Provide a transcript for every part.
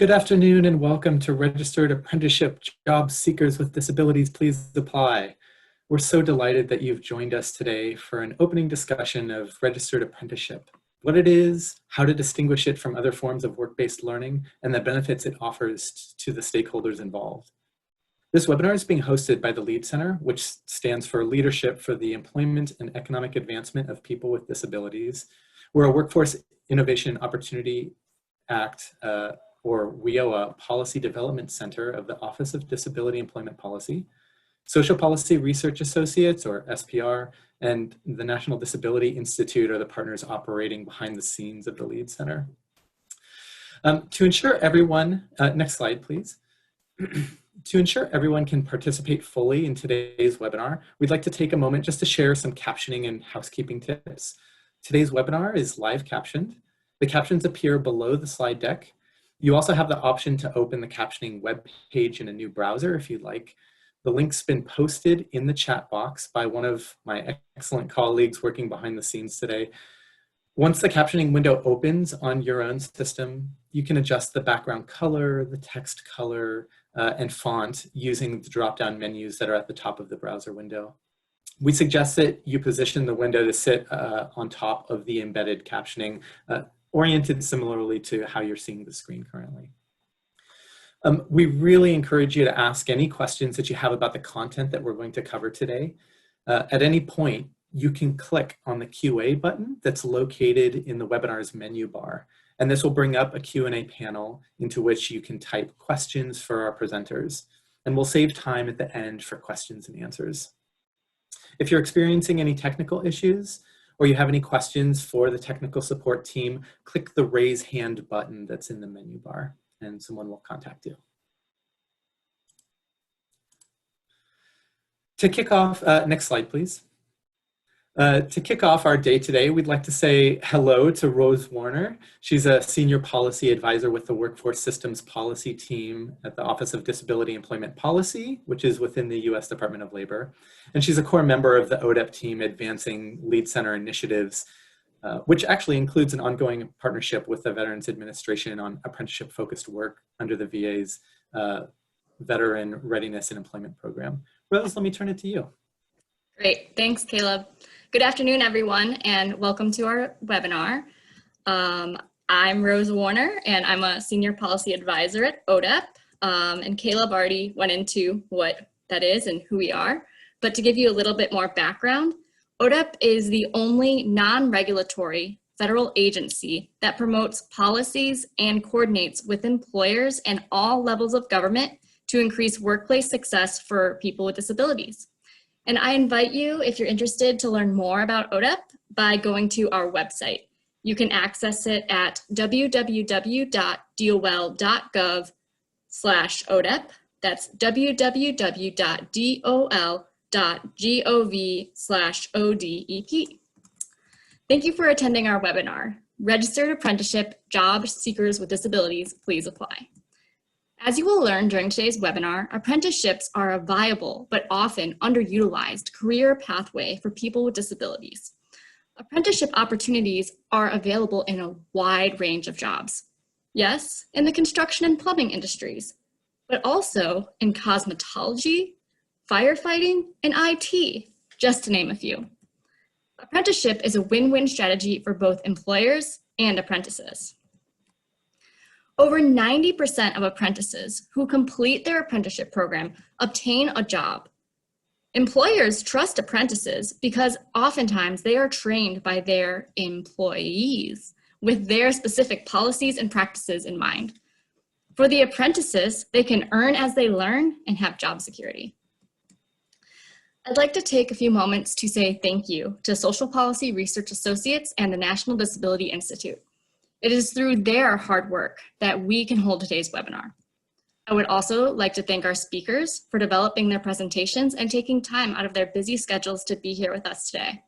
Good afternoon and welcome to Registered Apprenticeship Job Seekers with Disabilities. Please apply. We're so delighted that you've joined us today for an opening discussion of registered apprenticeship, what it is, how to distinguish it from other forms of work-based learning, and the benefits it offers to the stakeholders involved. This webinar is being hosted by the LEAD Center, which stands for Leadership for the Employment and Economic Advancement of People with Disabilities. We're a Workforce Innovation Opportunity Act, or WIOA Policy Development Center of the Office of Disability Employment Policy, Social Policy Research Associates, or SPR, and the National Disability Institute are the partners operating behind the scenes of the LEAD Center. To ensure everyone, next slide please. To ensure everyone can participate fully in today's webinar, we'd like to take a moment just to share some captioning and housekeeping tips. Today's webinar is live captioned. The captions appear below the slide deck. You also have the option to open the captioning web page in a new browser if you'd like. The link's been posted in the chat box by one of my excellent colleagues working behind the scenes today. Once the captioning window opens on your own system, you can adjust the background color, the text color, and font using the drop-down menus that are at the top of the browser window. We suggest that you position the window to sit on top of the embedded captioning, oriented similarly to how you're seeing the screen currently. We really encourage you to ask any questions that you have about the content that we're going to cover today. At any point, you can click on the QA button that's located in the webinar's menu bar, and this will bring up a Q&A panel into which you can type questions for our presenters, and we'll save time at the end for questions and answers. If you're experiencing any technical issues, or you have any questions for the technical support team, click the raise hand button that's in the menu bar and someone will contact you. To kick off, next slide please. To kick off our day today, we'd like to say hello to Rose Warner. She's a senior policy advisor with the Workforce Systems Policy Team at the Office of Disability Employment Policy, which is within the U.S. Department of Labor. And she's a core member of the ODEP team advancing LEAD Center initiatives, which actually includes an ongoing partnership with the Veterans Administration on apprenticeship-focused work under the VA's Veteran Readiness and Employment Program. Rose, let me turn it to you. Great, thanks Caleb. Good afternoon everyone and welcome to our webinar. I'm Rose Warner and I'm a senior policy advisor at ODEP, and Caleb already went into what that is and who we are, but to give you a little bit more background, ODEP is the only non-regulatory federal agency that promotes policies and coordinates with employers and all levels of government to increase workplace success for people with disabilities. And I invite you, if you're interested, to learn more about ODEP by going to our website. You can access it at www.dol.gov/ODEP. That's www.dol.gov/ODEP. Thank you for attending our webinar. Registered Apprenticeship Job Seekers with Disabilities, please apply. As you will learn during today's webinar, apprenticeships are a viable but often underutilized career pathway for people with disabilities. Apprenticeship opportunities are available in a wide range of jobs. Yes, in the construction and plumbing industries, but also in cosmetology, firefighting, and IT, just to name a few. Apprenticeship is a win-win strategy for both employers and apprentices. Over 90% of apprentices who complete their apprenticeship program obtain a job. Employers trust apprentices because oftentimes they are trained by their employees with their specific policies and practices in mind. For the apprentices, they can earn as they learn and have job security. I'd like to take a few moments to say thank you to Social Policy Research Associates and the National Disability Institute. It is through their hard work that we can hold today's webinar. I would also like to thank our speakers for developing their presentations and taking time out of their busy schedules to be here with us today.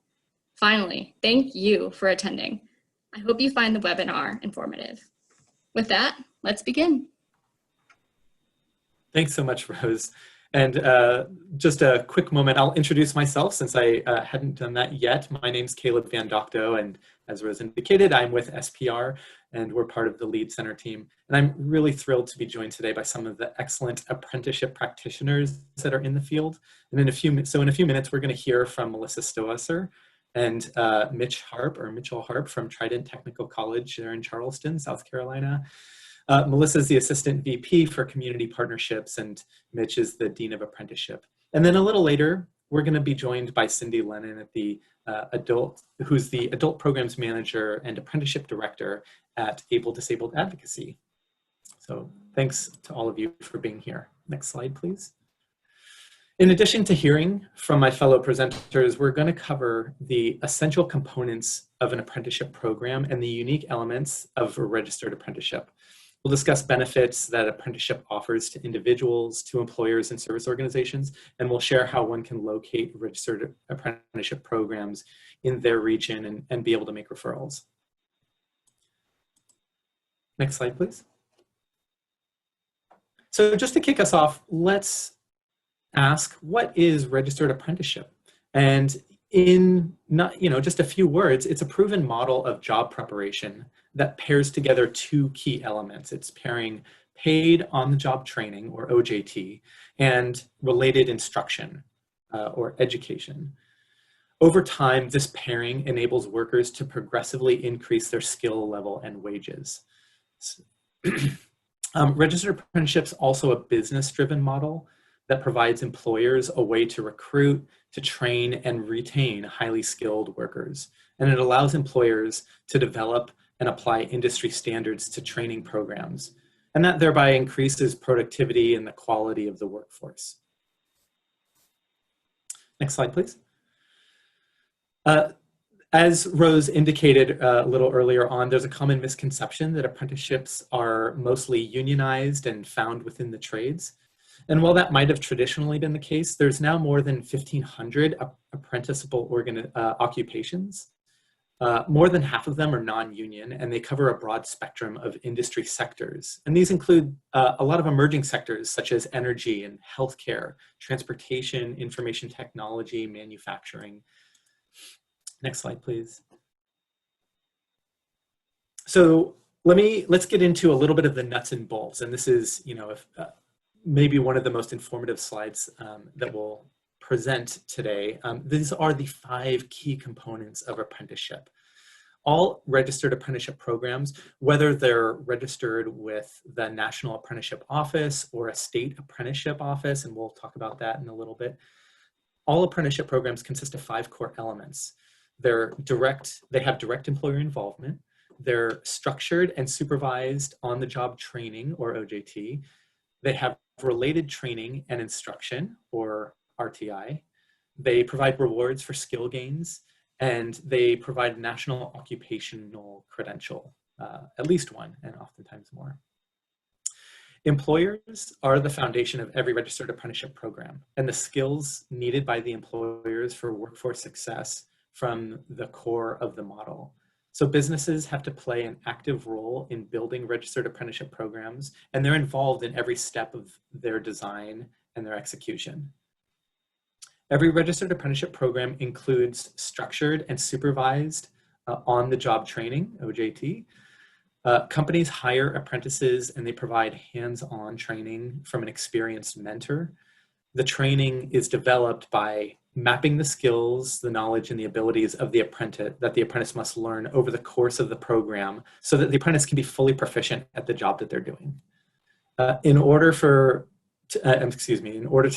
Finally, thank you for attending. I hope you find the webinar informative. With that, let's begin. Thanks so much, Rose. And just a quick moment, I'll introduce myself since I hadn't done that yet. My name's Caleb Van Docto, and as was indicated, I'm with SPR, and we're part of the Lead Center team. And I'm really thrilled to be joined today by some of the excellent apprenticeship practitioners that are in the field. And in a few minutes, we're going to hear from Melissa Stowasser and Mitchell Harp from Trident Technical College there in Charleston, South Carolina. Melissa is the Assistant VP for Community Partnerships, and Mitch is the Dean of Apprenticeship. And then a little later, we're going to be joined by Cindy Lennon at the who's the Adult Programs Manager and Apprenticeship Director at Able-Disabled Advocacy. So thanks to all of you for being here. Next slide, please. In addition to hearing from my fellow presenters, we're going to cover the essential components of an apprenticeship program and the unique elements of a registered apprenticeship. We'll discuss benefits that apprenticeship offers to individuals, to employers and service organizations, and we'll share how one can locate registered apprenticeship programs in their region and be able to make referrals. Next slide, please. So just to kick us off, let's ask, what is registered apprenticeship? And in just a few words, it's a proven model of job preparation that pairs together two key elements. It's pairing paid on-the-job training, or OJT, and related instruction, or education. Over time, this pairing enables workers to progressively increase their skill level and wages. Registered apprenticeship's also a business-driven model that provides employers a way to recruit, to train, and retain highly skilled workers. And it allows employers to develop and apply industry standards to training programs. And that thereby increases productivity and the quality of the workforce. Next slide, please. As Rose indicated a little earlier on, there's a common misconception that apprenticeships are mostly unionized and found within the trades. And while that might have traditionally been the case, there's now more than 1,500 apprenticeable occupations. More than half of them are non-union, and they cover a broad spectrum of industry sectors. And these include a lot of emerging sectors such as energy and healthcare, transportation, information technology, manufacturing. Next slide, please. So let's get into a little bit of the nuts and bolts. And this is, maybe one of the most informative slides that we'll present today. These are the 5 key components of apprenticeship. All registered apprenticeship programs, whether they're registered with the National Apprenticeship Office or a state apprenticeship office, and we'll talk about that in a little bit, all apprenticeship programs consist of 5 core elements. They have direct employer involvement, they're structured and supervised on-the-job training, or OJT, they have related training and instruction, or RTI. They provide rewards for skill gains, and they provide national occupational credential, at least one, and oftentimes more. Employers are the foundation of every registered apprenticeship program, and the skills needed by the employers for workforce success from the core of the model. So businesses have to play an active role in building registered apprenticeship programs, and they're involved in every step of their design and their execution. Every registered apprenticeship program includes structured and supervised on-the-job training, OJT. Companies hire apprentices and they provide hands-on training from an experienced mentor. The training is developed by mapping the skills, the knowledge, and the abilities of the apprentice must learn over the course of the program so that the apprentice can be fully proficient at the job that they're doing. In order to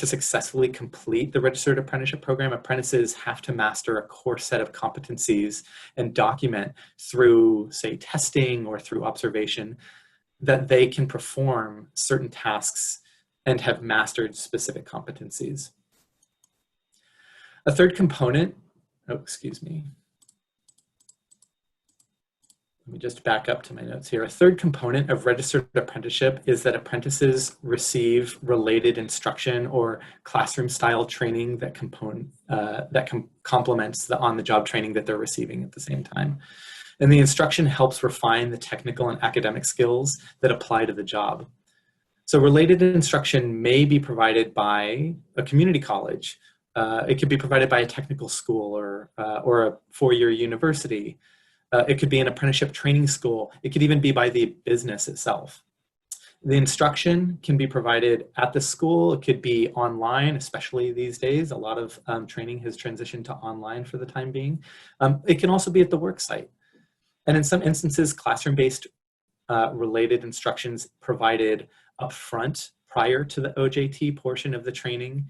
successfully complete the registered apprenticeship program, apprentices have to master a core set of competencies and document through, say, testing or through observation that they can perform certain tasks and have mastered specific competencies. A third component, let me just back up to my notes here. A third component of registered apprenticeship is that apprentices receive related instruction or classroom style training that complements the on-the-job training that they're receiving at the same time. And the instruction helps refine the technical and academic skills that apply to the job. So related instruction may be provided by a community college. It could be provided by a technical school or a four-year university. It could be an apprenticeship training school. It could even be by the business itself. The instruction can be provided at the school. It could be online, especially these days. A lot of training has transitioned to online for the time being. It can also be at the work site. And in some instances, classroom-based related instructions provided upfront prior to the OJT portion of the training,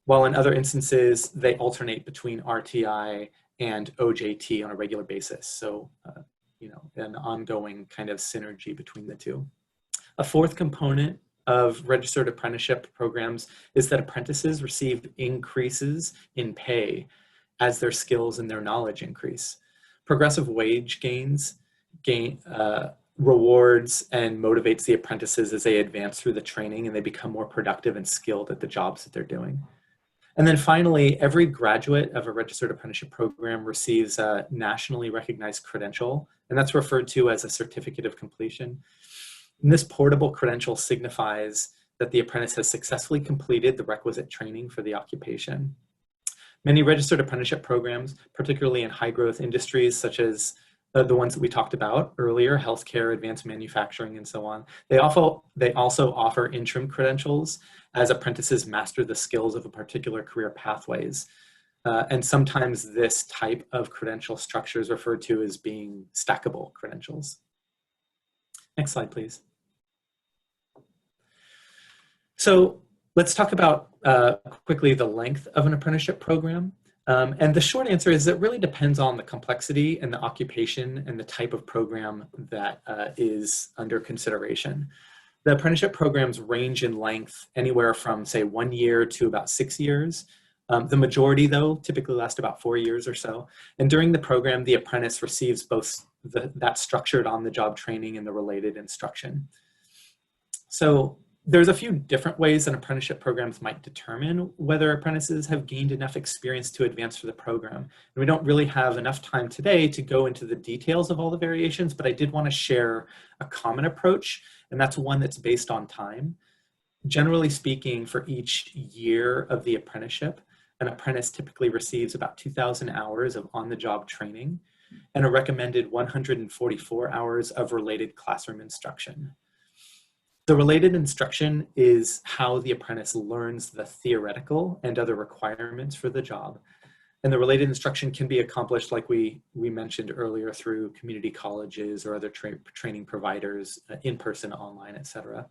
while in other instances, they alternate between RTI and OJT on a regular basis. So, an ongoing kind of synergy between the two. A fourth component of registered apprenticeship programs is that apprentices receive increases in pay as their skills and their knowledge increase. Progressive wage gains rewards and motivates the apprentices as they advance through the training and they become more productive and skilled at the jobs that they're doing. And then finally, every graduate of a registered apprenticeship program receives a nationally recognized credential, and that's referred to as a certificate of completion. And this portable credential signifies that the apprentice has successfully completed the requisite training for the occupation. Many registered apprenticeship programs, particularly in high growth industries such as the ones that we talked about earlier, healthcare, advanced manufacturing, and so on, they also offer interim credentials as apprentices master the skills of a particular career pathways. And sometimes this type of credential structure is referred to as being stackable credentials. Next slide, please. So let's talk about quickly the length of an apprenticeship program. And the short answer is it really depends on the complexity and the occupation and the type of program that is under consideration. The apprenticeship programs range in length anywhere from, say, 1 year to about 6 years. The majority, though, typically last about 4 years or so. And during the program, the apprentice receives both that structured on-the-job training and the related instruction. So there's a few different ways that apprenticeship programs might determine whether apprentices have gained enough experience to advance through the program. And we don't really have enough time today to go into the details of all the variations, but I did want to share a common approach, and that's one that's based on time. Generally speaking, for each year of the apprenticeship, an apprentice typically receives about 2,000 hours of on-the-job training and a recommended 144 hours of related classroom instruction. The related instruction is how the apprentice learns the theoretical and other requirements for the job. And the related instruction can be accomplished, like we mentioned earlier, through community colleges or other training providers, in person, online, etc.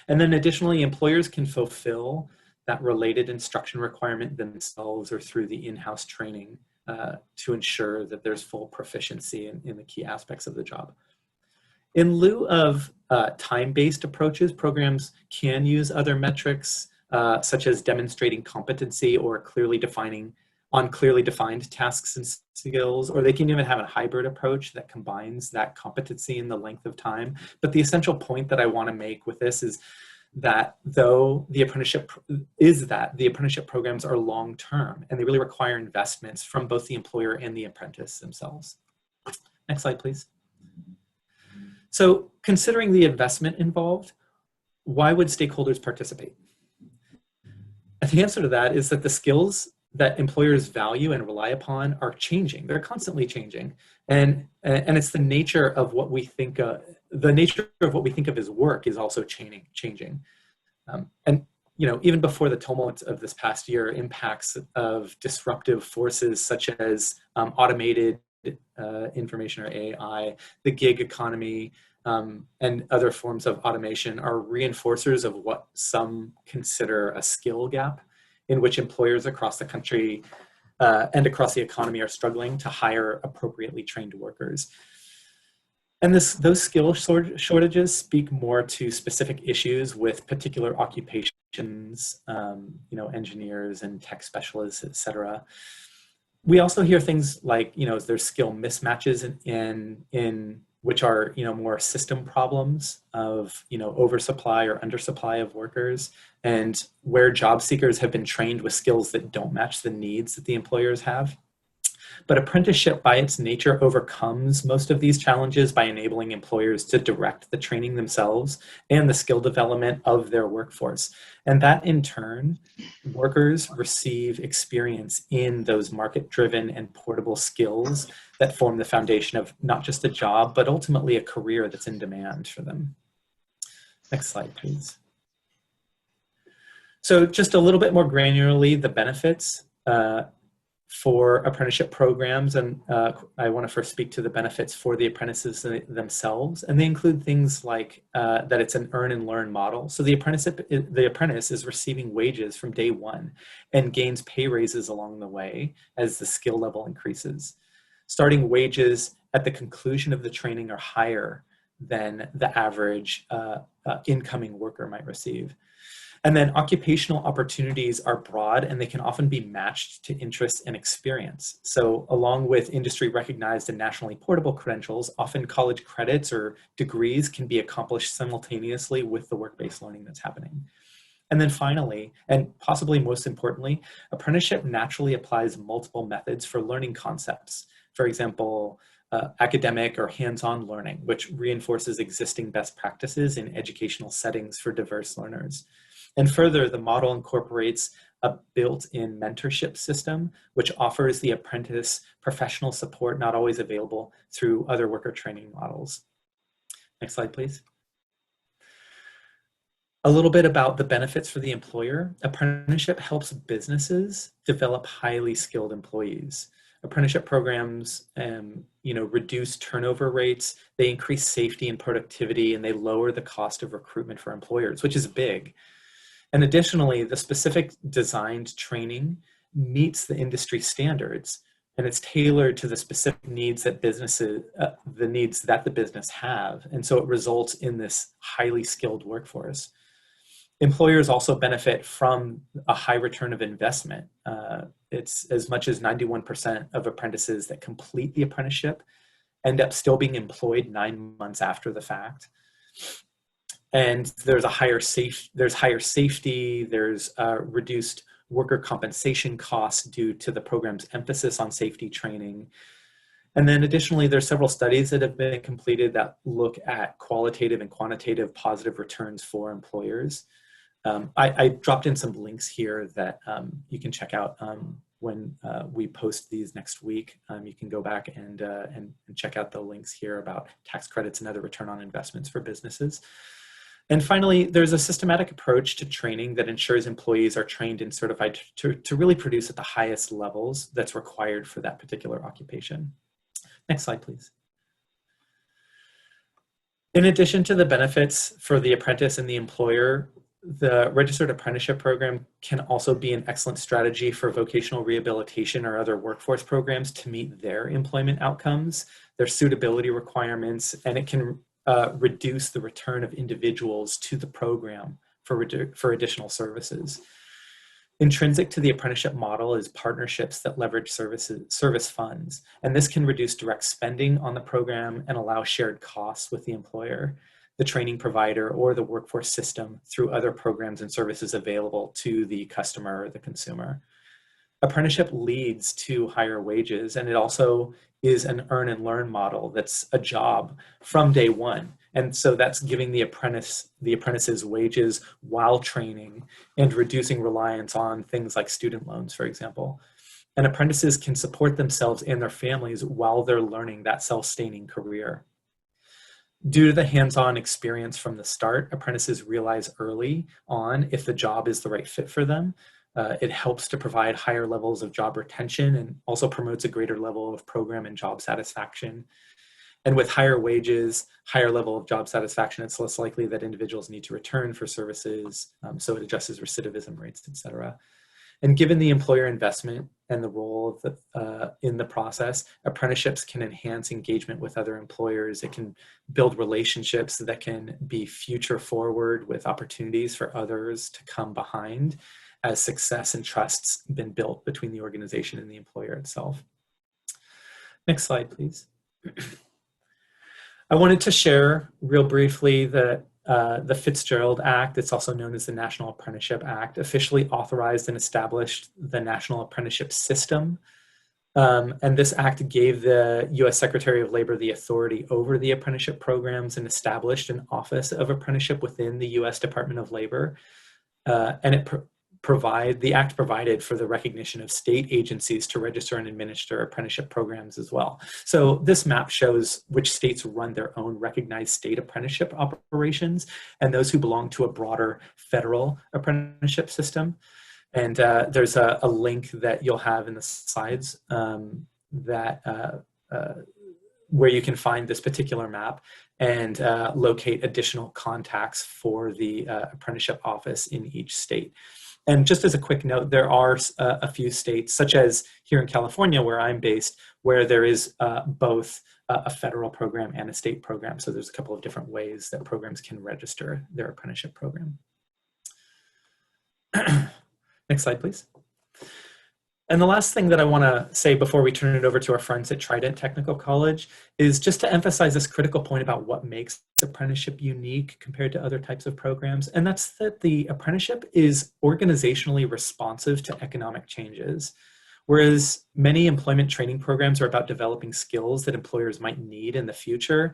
And then additionally, employers can fulfill that related instruction requirement themselves or through the in-house training to ensure that there's full proficiency in the key aspects of the job. In lieu of time-based approaches, programs can use other metrics such as demonstrating competency or clearly defined tasks and skills, or they can even have a hybrid approach that combines that competency and the length of time. But the essential point that I want to make with this is that the apprenticeship programs are long-term and they really require investments from both the employer and the apprentice themselves. Next slide, please. So considering the investment involved, why would stakeholders participate? And the answer to that is that the skills that employers value and rely upon are changing. They're constantly changing. And it's the nature of what we think of, as work is also changing. And even before the tumult of this past year, impacts of disruptive forces such as automated information or AI, the gig economy, and other forms of automation are reinforcers of what some consider a skill gap in which employers across the country and across the economy are struggling to hire appropriately trained workers. And those skill shortages speak more to specific issues with particular occupations, engineers and tech specialists, et cetera. We also hear things like, there's skill mismatches in which are, more system problems of, oversupply or undersupply of workers, and where job seekers have been trained with skills that don't match the needs that the employers have. But apprenticeship by its nature overcomes most of these challenges by enabling employers to direct the training themselves and the skill development of their workforce. And that in turn, workers receive experience in those market-driven and portable skills that form the foundation of not just a job, but ultimately a career that's in demand for them. Next slide, please. So just a little bit more granularly, the benefits for apprenticeship programs, and I want to first speak to the benefits for the apprentices themselves, and they include things like that it's an earn and learn model. So the apprentice is receiving wages from day one and gains pay raises along the way as the skill level increases. Starting wages at the conclusion of the training are higher than the average incoming worker might receive. And then occupational opportunities are broad and they can often be matched to interests and experience. So along with industry recognized and nationally portable credentials, often college credits or degrees can be accomplished simultaneously with the work-based learning that's happening. And then finally, and possibly most importantly, apprenticeship naturally applies multiple methods for learning concepts. For example, academic or hands-on learning, which reinforces existing best practices in educational settings for diverse learners. And further, the model incorporates a built-in mentorship system, which offers the apprentice professional support not always available through other worker training models. Next slide, please. A little bit about the benefits for the employer. Apprenticeship helps businesses develop highly skilled employees. Apprenticeship programs reduce turnover rates, they increase safety and productivity, and they lower the cost of recruitment for employers, which is big. And additionally, the specific designed training meets the industry standards, and it's tailored to the specific needs that the needs that the business have. And so it results in this highly skilled workforce. Employers also benefit from a high return of investment. It's as much as 91% of apprentices that complete the apprenticeship end up still being employed 9 months after the fact. And there's higher safety, there's reduced worker compensation costs due to the program's emphasis on safety training. And then additionally, there's several studies that have been completed that look at qualitative and quantitative positive returns for employers. I dropped in some links here that you can check out when we post these next week. You can go back and check out the links here about tax credits and other return on investments for businesses. And finally, there's a systematic approach to training that ensures employees are trained and certified to really produce at the highest levels that's required for that particular occupation. Next slide, please. In addition to the benefits for the apprentice and the employer, the registered apprenticeship program can also be an excellent strategy for vocational rehabilitation or other workforce programs to meet their employment outcomes, their suitability requirements, and it can reduce the return of individuals to the program for additional services. Intrinsic to the apprenticeship model is partnerships that leverage service funds, and this can reduce direct spending on the program and allow shared costs with the employer, the training provider, or the workforce system through other programs and services available to the customer or the consumer. Apprenticeship leads to higher wages, and it also is an earn and learn model that's a job from day one. And so that's giving the apprentice's wages while training and reducing reliance on things like student loans, for example. And apprentices can support themselves and their families while they're learning that self-sustaining career. Due to the hands-on experience from the start, apprentices realize early on if the job is the right fit for them. It helps to provide higher levels of job retention and also promotes a greater level of program and job satisfaction. And with higher wages, higher level of job satisfaction, it's less likely that individuals need to return for services, so it adjusts recidivism rates, et cetera. And given the employer investment and the role of in the process, apprenticeships can enhance engagement with other employers. It can build relationships that can be future forward with opportunities for others to come behind as success and trust's been built between the organization and the employer itself. Next slide, please. I wanted to share real briefly that the Fitzgerald Act, it's also known as the National Apprenticeship Act, officially authorized and established the National Apprenticeship System And this act gave the U.S. Secretary of Labor the authority over the apprenticeship programs and established an Office of Apprenticeship within the U.S. Department of Labor. And the act provided for the recognition of state agencies to register and administer apprenticeship programs as well. So this map shows which states run their own recognized state apprenticeship operations and those who belong to a broader federal apprenticeship system. And there's a link that you'll have in the slides where you can find this particular map and locate additional contacts for the apprenticeship office in each state. And just as a quick note, there are a few states, such as here in California, where I'm based, where there is both a federal program and a state program. So there's a couple of different ways that programs can register their apprenticeship program. Next slide, please. And the last thing that I want to say before we turn it over to our friends at Trident Technical College is just to emphasize this critical point about what makes apprenticeship unique compared to other types of programs. And that's that the apprenticeship is organizationally responsive to economic changes. Whereas many employment training programs are about developing skills that employers might need in the future,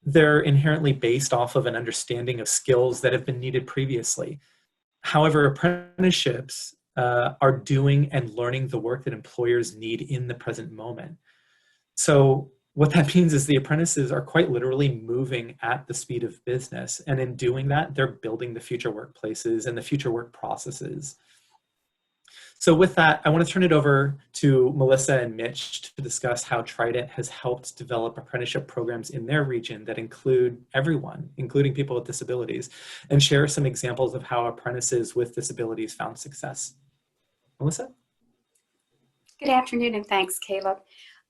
they're inherently based off of an understanding of skills that have been needed previously. However, apprenticeships are doing and learning the work that employers need in the present moment. So what that means is the apprentices are quite literally moving at the speed of business. And in doing that, they're building the future workplaces and the future work processes. So with that, I want to turn it over to Melissa and Mitch to discuss how Trident has helped develop apprenticeship programs in their region that include everyone, including people with disabilities, and share some examples of how apprentices with disabilities found success. Melissa? Good afternoon, and thanks, Caleb.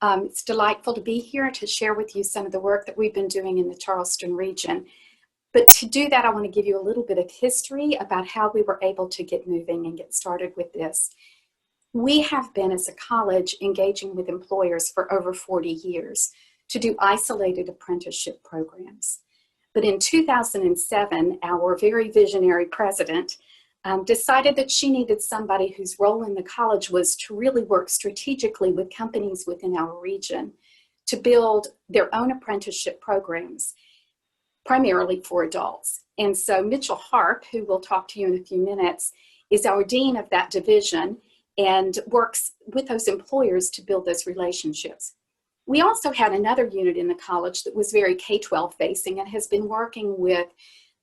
It's delightful to be here to share with you some of the work that we've been doing in the Charleston region. But to do that, I want to give you a little bit of history about how we were able to get moving and get started with this. We have been, as a college, engaging with employers for over 40 years to do isolated apprenticeship programs. But in 2007, our very visionary president decided that she needed somebody whose role in the college was to really work strategically with companies within our region to build their own apprenticeship programs, primarily for adults. And so Mitchell Harp, who we'll talk to you in a few minutes, is our dean of that division and works with those employers to build those relationships. We also had another unit in the college that was very K-12 facing and has been working with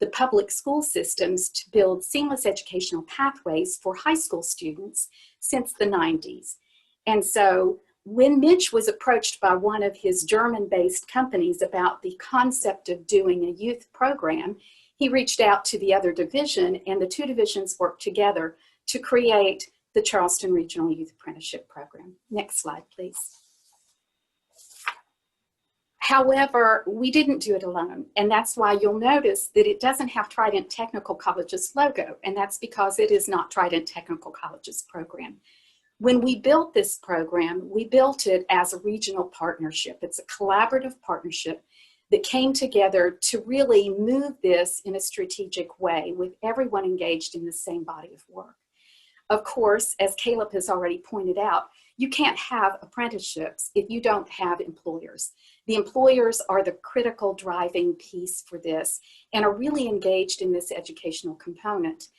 the public school systems to build seamless educational pathways for high school students since the 90s. And so when Mitch was approached by one of his German-based companies about the concept of doing a youth program, he reached out to the other division, and the two divisions worked together to create the Charleston Regional Youth Apprenticeship Program. Next slide, please. However, we didn't do it alone, and that's why you'll notice that it doesn't have Trident Technical College's logo, and that's because it is not Trident Technical College's program. When we built this program, we built it as a regional partnership. It's a collaborative partnership that came together to really move this in a strategic way with everyone engaged in the same body of work. Of course, as Caleb has already pointed out, you can't have apprenticeships if you don't have employers. The employers are the critical driving piece for this and are really engaged in this educational component.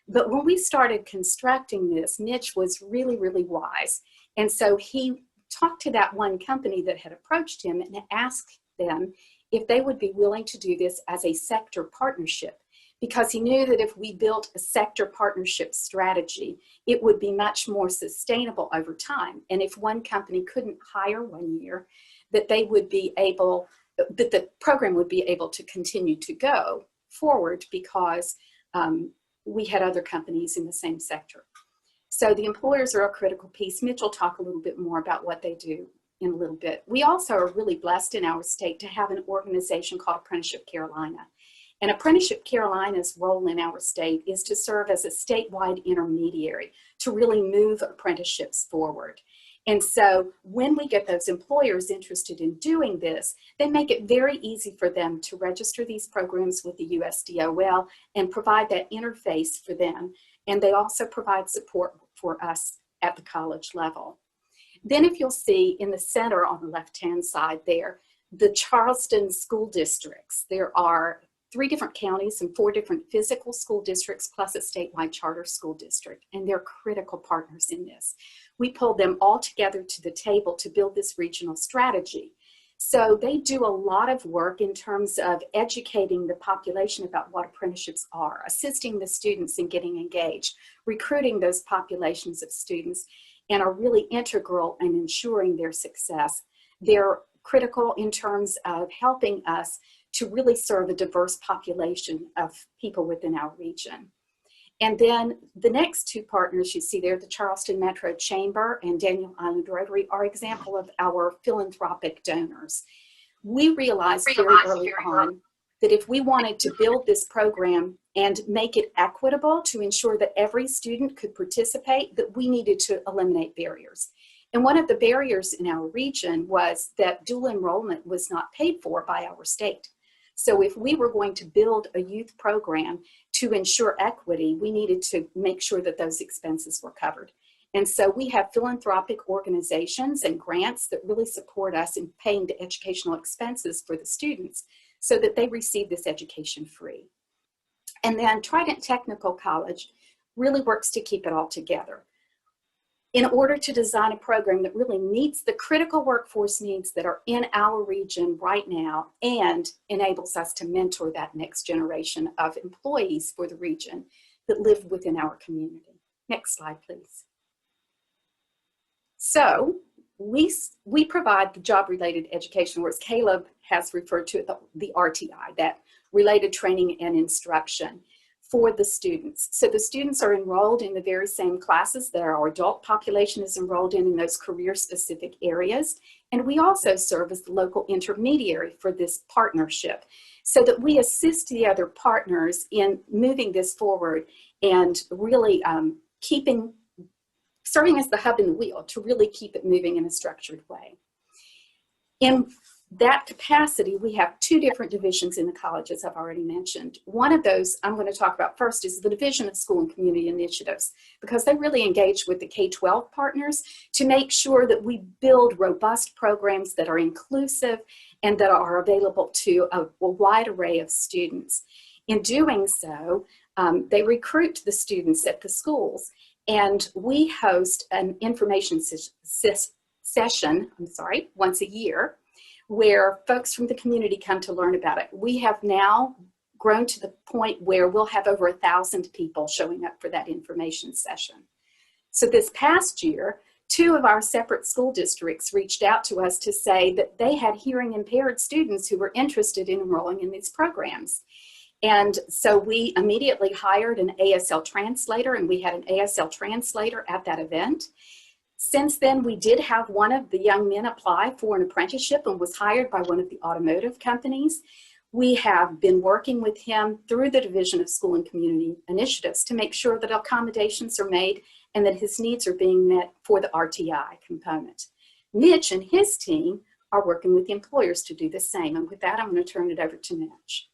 But when we started constructing this, Mitch was really, really wise. And so he talked to that one company that had approached him and asked them if they would be willing to do this as a sector partnership, because he knew that if we built a sector partnership strategy, it would be much more sustainable over time. And if one company couldn't hire 1 year, that they would be able, that the program would be able to continue to go forward because we had other companies in the same sector. So the employers are a critical piece. Mitch will talk a little bit more about what they do in a little bit. We also are really blessed in our state to have an organization called Apprenticeship Carolina. And Apprenticeship Carolina's role in our state is to serve as a statewide intermediary to really move apprenticeships forward. And so when we get those employers interested in doing this, they make it very easy for them to register these programs with the USDOL and provide that interface for them. And they also provide support for us at the college level. Then if you'll see in the center on the left-hand side there, the Charleston school districts. There are 3 different counties and 4 different physical school districts plus a statewide charter school district, and they're critical partners in this. We pulled them all together to the table to build this regional strategy. So they do a lot of work in terms of educating the population about what apprenticeships are, assisting the students in getting engaged, recruiting those populations of students, and are really integral in ensuring their success. They're critical in terms of helping us to really serve a diverse population of people within our region. And then the next 2 partners you see there, the Charleston Metro Chamber and Daniel Island Rotary, are example of our philanthropic donors. We realized very early on that if we wanted to build this program and make it equitable to ensure that every student could participate, that we needed to eliminate barriers. And one of the barriers in our region was that dual enrollment was not paid for by our state. So if we were going to build a youth program to ensure equity, we needed to make sure that those expenses were covered. And so we have philanthropic organizations and grants that really support us in paying the educational expenses for the students so that they receive this education free. And then Trident Technical College really works to keep it all together in order to design a program that really meets the critical workforce needs that are in our region right now and enables us to mentor that next generation of employees for the region that live within our community. Next slide, please. So we provide the job-related education, or as Caleb has referred to it, the RTI, that related training and instruction for the students. So the students are enrolled in the very same classes that our adult population is enrolled in those career-specific areas. And we also serve as the local intermediary for this partnership so that we assist the other partners in moving this forward and really serving as the hub and the wheel to really keep it moving in a structured way. In that capacity, we have 2 different divisions in the college, as I've already mentioned. One of those I'm going to talk about first is the Division of School and Community Initiatives, because they really engage with the K-12 partners to make sure that we build robust programs that are inclusive and that are available to a wide array of students. In doing so, they recruit the students at the schools, and we host an information session once a year, where folks from the community come to learn about it. We have now grown to the point where we'll have over 1,000 people showing up for that information session. So this past year, 2 of our separate school districts reached out to us to say that they had hearing impaired students who were interested in enrolling in these programs. And so we immediately hired an ASL translator, and we had an ASL translator at that event. Since then, we did have one of the young men apply for an apprenticeship and was hired by one of the automotive companies. We have been working with him through the Division of School and Community Initiatives to make sure that accommodations are made and that his needs are being met for the RTI component. Mitch and his team are working with the employers to do the same. And with that, I'm going to turn it over to Mitch.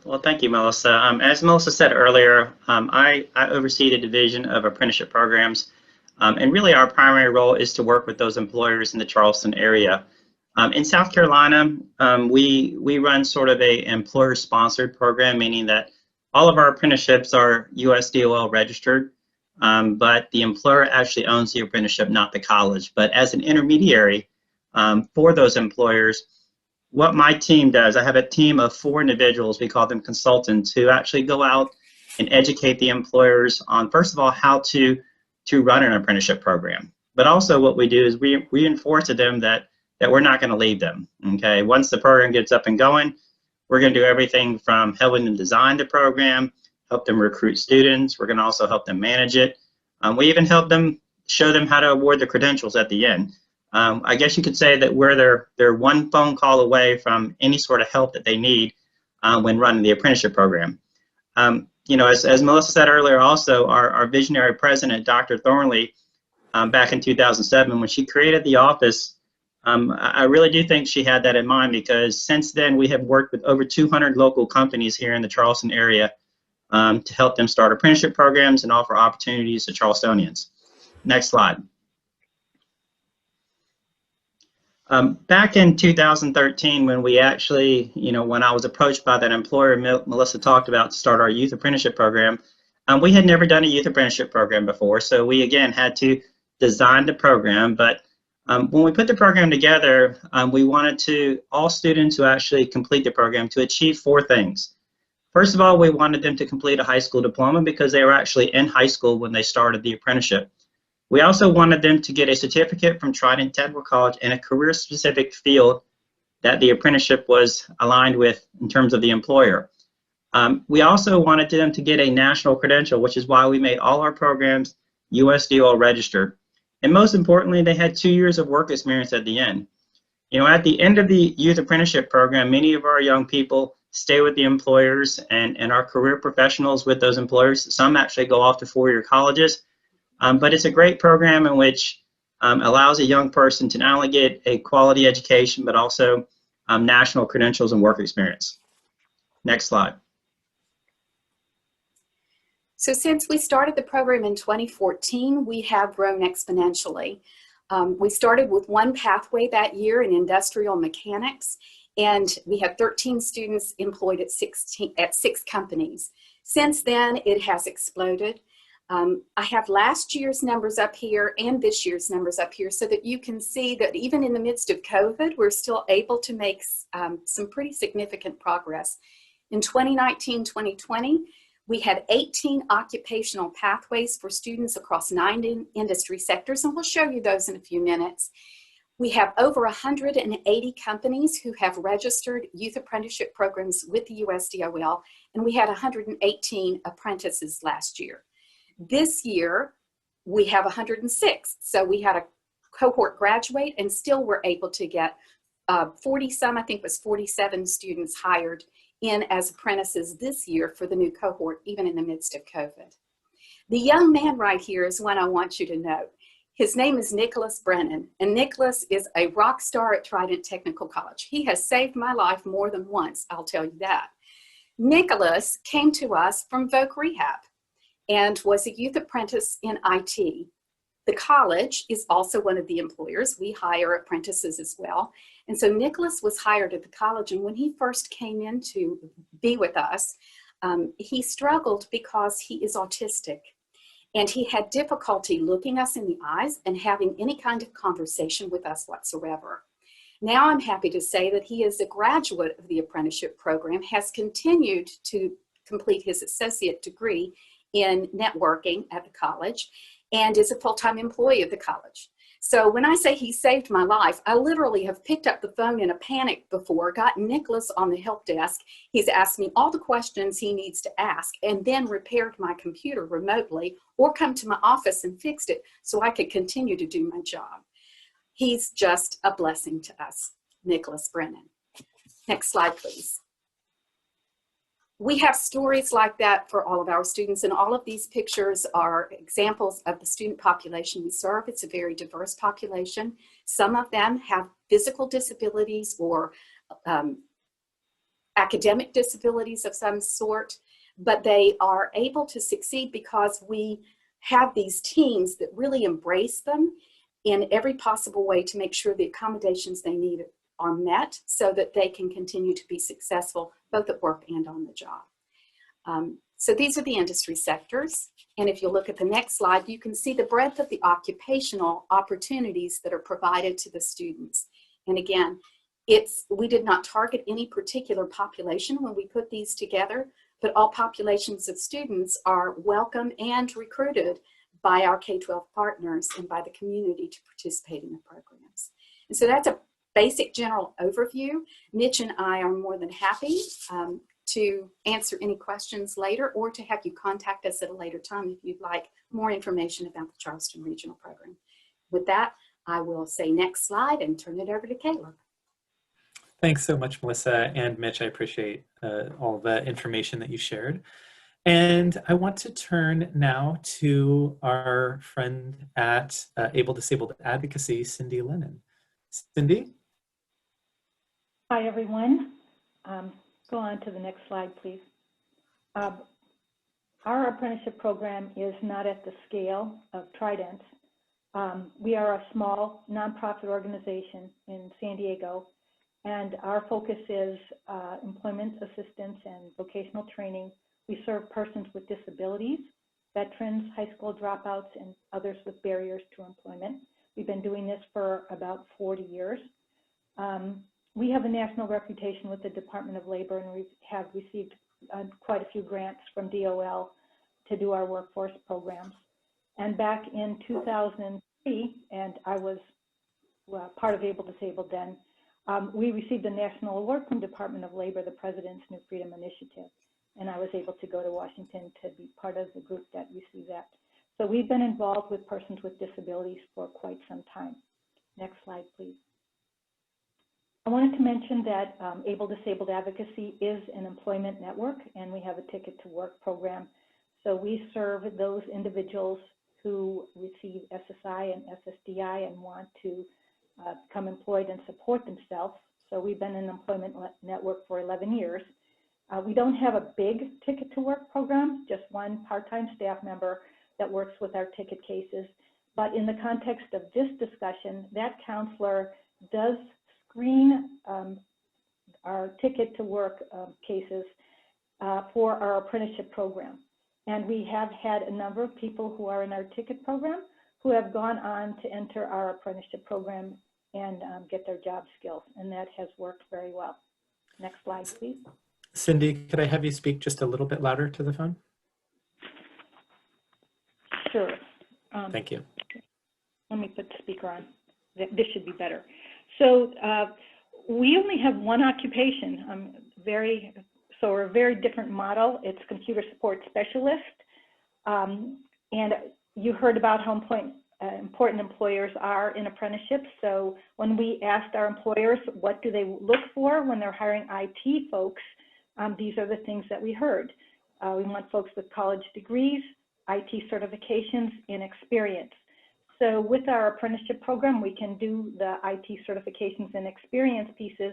Well, thank you, Melissa. As Melissa said earlier, I oversee the Division of Apprenticeship Programs. And really our primary role is to work with those employers in the Charleston area. In South Carolina, we run sort of a employer-sponsored program, meaning that all of our apprenticeships are USDOL registered, but the employer actually owns the apprenticeship, not the college. But as an intermediary for those employers, what my team does, I have a team of 4 individuals, we call them consultants, who actually go out and educate the employers on, first of all, how to run an apprenticeship program. But also what we do is we reinforce to them that we're not going to leave them, okay? Once the program gets up and going, we're going to do everything from helping them design the program, help them recruit students. We're going to also help them manage it. We even help them show them how to award the credentials at the end. I guess you could say that we're they're one phone call away from any sort of help that they need when running the apprenticeship program. You know, as Melissa said earlier, also our visionary president, Dr. Thornley, back in 2007, when she created the office, I really do think she had that in mind, because since then we have worked with over 200 local companies here in the Charleston area to help them start apprenticeship programs and offer opportunities to Charlestonians. Next slide. Back in 2013, when we actually, when I was approached by that employer Melissa talked about to start our youth apprenticeship program, we had never done a youth apprenticeship program before. So we, again, had to design the program. But when we put the program together, we wanted all students who actually complete the program to achieve 4 things. First of all, we wanted them to complete a high school diploma because they were actually in high school when they started the apprenticeship. We also wanted them to get a certificate from Trident Technical College in a career-specific field that the apprenticeship was aligned with in terms of the employer. We also wanted them to get a national credential, which is why we made all our programs USDOL registered. And most importantly, they had 2 years of work experience at the end. At the end of the youth apprenticeship program, many of our young people stay with the employers and are career professionals with those employers. Some actually go off to 4-year colleges. But it's a great program in which allows a young person to not only get a quality education, but also national credentials and work experience. Next slide. So since we started the program in 2014, we have grown exponentially. We started with 1 pathway that year in industrial mechanics, and we had 13 students employed at 6 companies. Since then, it has exploded. I have last year's numbers up here and this year's numbers up here so that you can see that even in the midst of COVID, we're still able to make some pretty significant progress. In 2019-2020, we had 18 occupational pathways for students across 9 industry sectors, and we'll show you those in a few minutes. We have over 180 companies who have registered youth apprenticeship programs with the USDOL, and we had 118 apprentices last year. This year, we have 106. So we had a cohort graduate and still were able to get 40-some, I think it was 47 students hired in as apprentices this year for the new cohort, even in the midst of COVID. The young man right here is one I want you to know. His name is Nicholas Brennan, and Nicholas is a rock star at Trident Technical College. He has saved my life more than once, I'll tell you that. Nicholas came to us from Voc Rehab and was a youth apprentice in IT. The college is also one of the employers. We hire apprentices as well. And so Nicholas was hired at the college, and when he first came in to be with us, he struggled because he is autistic. And he had difficulty looking us in the eyes and having any kind of conversation with us whatsoever. Now I'm happy to say that he is a graduate of the apprenticeship program, has continued to complete his associate degree in networking at the college, and is a full-time employee of the college. So when I say he saved my life, I literally have picked up the phone in a panic before, got Nicholas on the help desk. He's asked me all the questions he needs to ask, and then repaired my computer remotely or come to my office and fixed it so I could continue to do my job. He's just a blessing to us, Nicholas Brennan. Next slide, please. We have stories like that for all of our students, and all of these pictures are examples of the student population we serve. It's a very diverse population. Some of them have physical disabilities or academic disabilities of some sort, but they are able to succeed because we have these teams that really embrace them in every possible way to make sure the accommodations they need are met so that they can continue to be successful both at work and on the job. So these are the industry sectors. And if you look at the next slide, you can see the breadth of the occupational opportunities that are provided to the students. And again, we did not target any particular population when we put these together, but all populations of students are welcome and recruited by our K-12 partners and by the community to participate in the programs. And so that's a basic general overview. Mitch and I are more than happy to answer any questions later or to have you contact us at a later time if you'd like more information about the Charleston Regional Program. With that, I will say next slide and turn it over to Caleb. Thanks so much, Melissa and Mitch. I appreciate all the information that you shared. And I want to turn now to our friend at Able-Disabled Advocacy, Cindy Lennon. Cindy? Hi, everyone. Go on to the next slide, please. Our apprenticeship program is not at the scale of Trident, We are a small nonprofit organization in San Diego, and our focus is employment assistance and vocational training. We serve persons with disabilities, veterans, high school dropouts, and others with barriers to employment. We've been doing this for about 40 years. We have a national reputation with the Department of Labor, and we have received quite a few grants from DOL to do our workforce programs. And back in 2003, and I was part of Able-Disabled then, we received a national award from Department of Labor, the President's New Freedom Initiative, and I was able to go to Washington to be part of the group that received that. So we've been involved with persons with disabilities for quite some time. Next slide, please. I wanted to mention that Able-Disabled Advocacy is an employment network, and we have a Ticket to Work program. So we serve those individuals who receive SSI and SSDI and want to become employed and support themselves. So we've been in an employment network for 11 years. We don't have a big Ticket to Work program, just one part-time staff member that works with our ticket cases. But in the context of this discussion, that counselor does screen our Ticket to Work cases for our apprenticeship program. And we have had a number of people who are in our ticket program who have gone on to enter our apprenticeship program and get their job skills, and that has worked very well. Next slide, please. Cindy, could I have you speak just a little bit louder to the phone? Sure. Thank you. Let me put the speaker on. This should be better. So we only have one occupation. So we're a very different model. It's computer support specialist. And you heard about how important employers are in apprenticeships. So when we asked our employers what do they look for when they're hiring IT folks, these are the things that we heard. We want folks with college degrees, IT certifications, and experience. So with our apprenticeship program, we can do the IT certifications and experience pieces.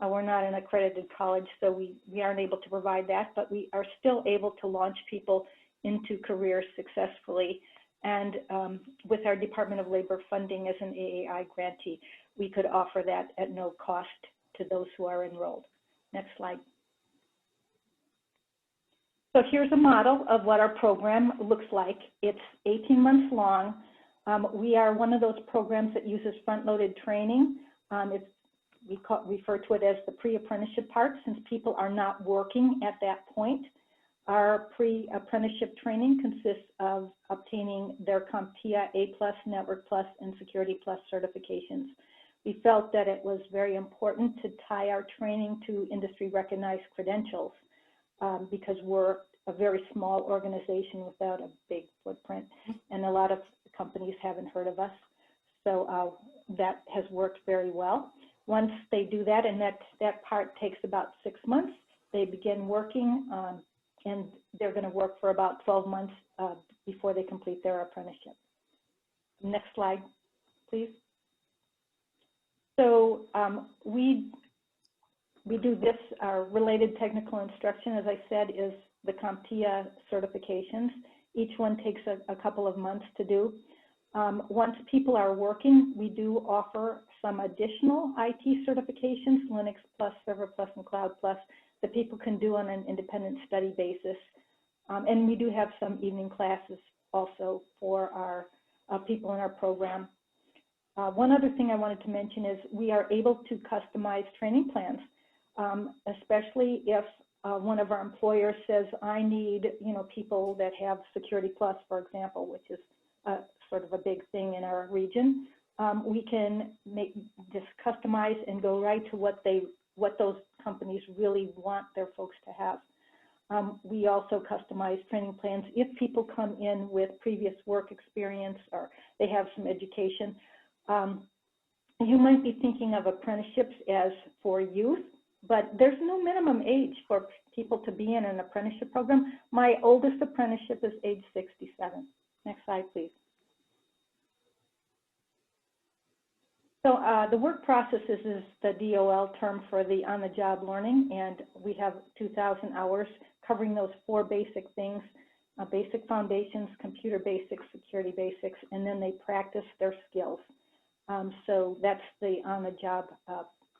We're not an accredited college, so we aren't able to provide that, but we are still able to launch people into careers successfully. And with our Department of Labor funding as an AAI grantee, we could offer that at no cost to those who are enrolled. Next slide. So here's a model of what our program looks like. It's 18 months long. We are one of those programs that uses front-loaded training. We refer to it as the pre-apprenticeship part, since people are not working at that point. Our pre-apprenticeship training consists of obtaining their CompTIA A+, Network Plus, and Security Plus certifications. We felt that it was very important to tie our training to industry-recognized credentials because we're a very small organization without a big footprint, and a lot of companies haven't heard of us. So that has worked very well. Once they do that, and that part takes about 6 months, they begin working, and they're going to work for about 12 months before they complete their apprenticeship. Next slide, please. So we do this, our related technical instruction, as I said, is the CompTIA certifications. Each one takes a couple of months to do. Once people are working, we do offer some additional IT certifications, Linux Plus, Server Plus, and Cloud Plus, that people can do on an independent study basis. And we do have some evening classes also for our people in our program. One other thing I wanted to mention is we are able to customize training plans, especially if one of our employers says, I need people that have Security Plus, for example, which is sort of a big thing in our region. We can make this customize and go right to what those companies really want their folks to have. We also customize training plans if people come in with previous work experience or they have some education. You might be thinking of apprenticeships as for youth, but there's no minimum age for people to be in an apprenticeship program. My oldest apprenticeship is age 67. Next slide, please. So the work processes is the DOL term for the on-the-job learning, and we have 2,000 hours covering those 4 basic things. basic foundations, computer basics, security basics, and then they practice their skills. So that's the on-the-job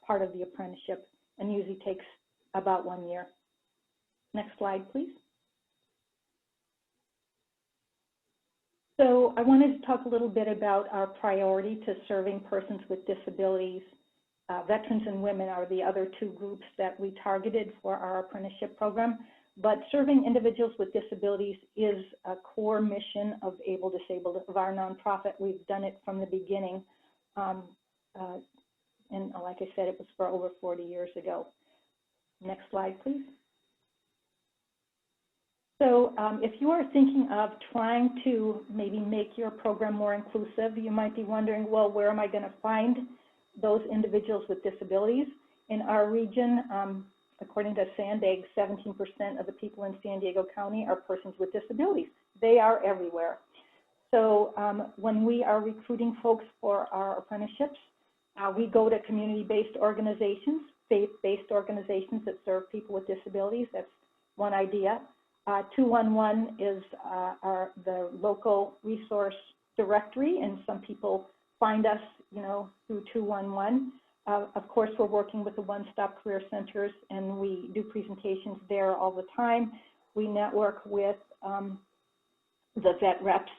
part of the apprenticeship, and usually takes about 1 year. Next slide, please. So I wanted to talk a little bit about our priority to serving persons with disabilities. Veterans and women are the other two groups that we targeted for our apprenticeship program, but serving individuals with disabilities is a core mission of Able-Disabled, of our nonprofit. We've done it from the beginning, and like I said, it was for over 40 years ago. Next slide, please. So if you are thinking of trying to maybe make your program more inclusive, you might be wondering, well, where am I going to find those individuals with disabilities? In our region, according to Sandag, 17% of the people in San Diego County are persons with disabilities. They are everywhere. So when we are recruiting folks for our apprenticeships, we go to community-based organizations, faith-based organizations that serve people with disabilities. That's one idea. 211 is the local resource directory, and some people find us, through 211. Of course, we're working with the one-stop career centers, and we do presentations there all the time. We network with the vet reps,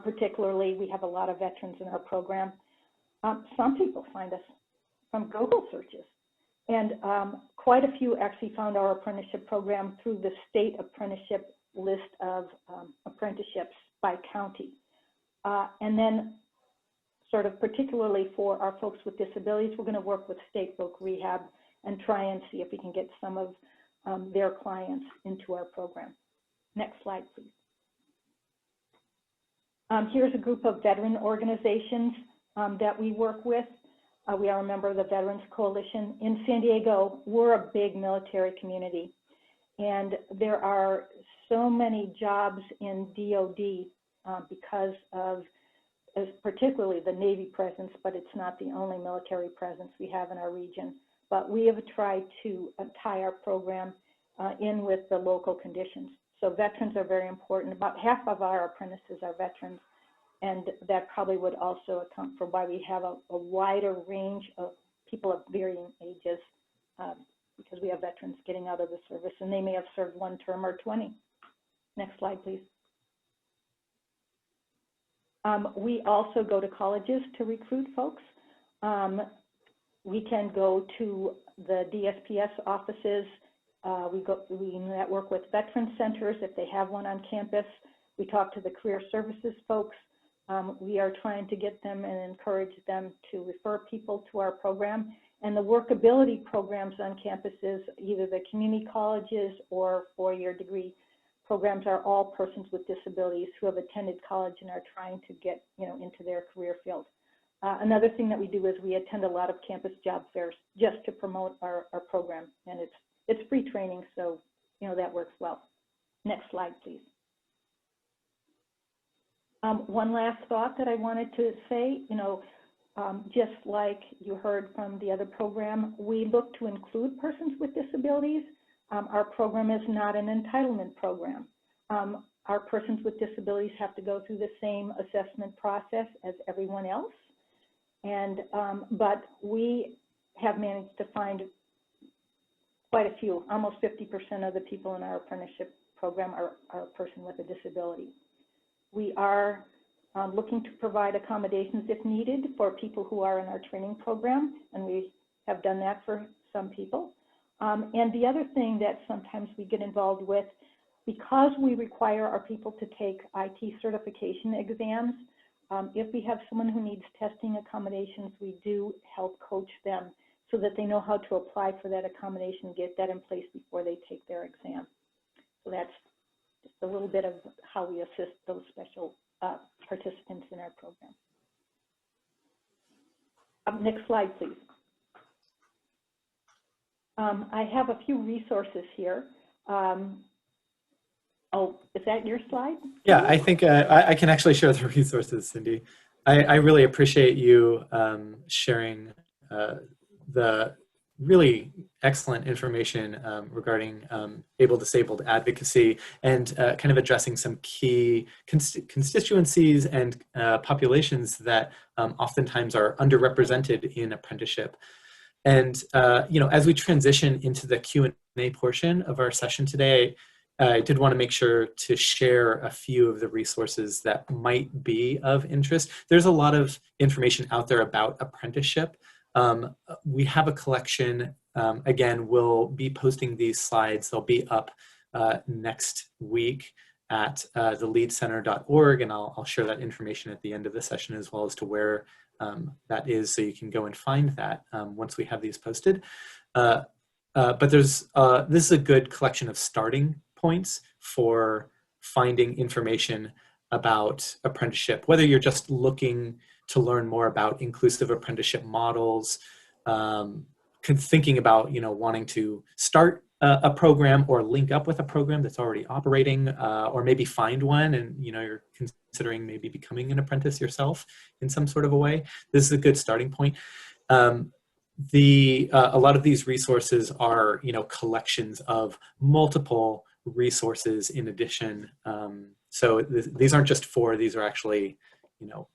particularly. We have a lot of veterans in our program. Some people find us from Google searches. And quite a few actually found our apprenticeship program through the state apprenticeship list of apprenticeships by county. And then sort of particularly for our folks with disabilities, we're going to work with state folk rehab and try and see if we can get some of their clients into our program. Next slide, please. Here's a group of veteran organizations that we work with. We are a member of the Veterans Coalition. In San Diego, we're a big military community, and there are so many jobs in DOD because of particularly the Navy presence, but it's not the only military presence we have in our region. But we have tried to tie our program in with the local conditions. So veterans are very important. About half of our apprentices are veterans. And that probably would also account for why we have a wider range of people of varying ages, because we have veterans getting out of the service, and they may have served 1 term or 20. Next slide, please. We also go to colleges to recruit folks. We can go to the DSPS offices. We network with veteran centers if they have one on campus. We talk to the career services folks. We are trying to get them and encourage them to refer people to our program. And the workability programs on campuses, either the community colleges or 4-year degree programs, are all persons with disabilities who have attended college and are trying to get into their career field. Another thing that we do is we attend a lot of campus job fairs just to promote our program. And it's free training, so that works well. Next slide, please. One last thought that I wanted to say, just like you heard from the other program, we look to include persons with disabilities. Our program is not an entitlement program. Our persons with disabilities have to go through the same assessment process as everyone else. And, but we have managed to find quite a few, almost 50% of the people in our apprenticeship program are a person with a disability. We are looking to provide accommodations if needed for people who are in our training program, and we have done that for some people. And the other thing that sometimes we get involved with, because we require our people to take IT certification exams, if we have someone who needs testing accommodations, we do help coach them so that they know how to apply for that accommodation and get that in place before they take their exam. So that's just a little bit of how we assist those special participants in our program. Next slide, please. I have a few resources here. Oh, is that your slide? Yeah, I think I can actually share the resources, Cindy. I really appreciate you sharing the really excellent information regarding Able-Disabled Advocacy and kind of addressing some key constituencies and populations that oftentimes are underrepresented in apprenticeship. And, as we transition into the Q&A portion of our session today, I did want to make sure to share a few of the resources that might be of interest. There's a lot of information out there about apprenticeship. We have a collection. Again, we'll be posting these slides. They'll be up next week at theleadcenter.org, and I'll share that information at the end of the session as well as to where that is, so you can go and find that once we have these posted. But this is a good collection of starting points for finding information about apprenticeship, whether you're just looking to learn more about inclusive apprenticeship models, thinking about wanting to start a program or link up with a program that's already operating, or maybe find one and you're considering maybe becoming an apprentice yourself in some sort of a way. This is a good starting point. A lot of these resources are collections of multiple resources in addition. So these aren't just 4, these are actually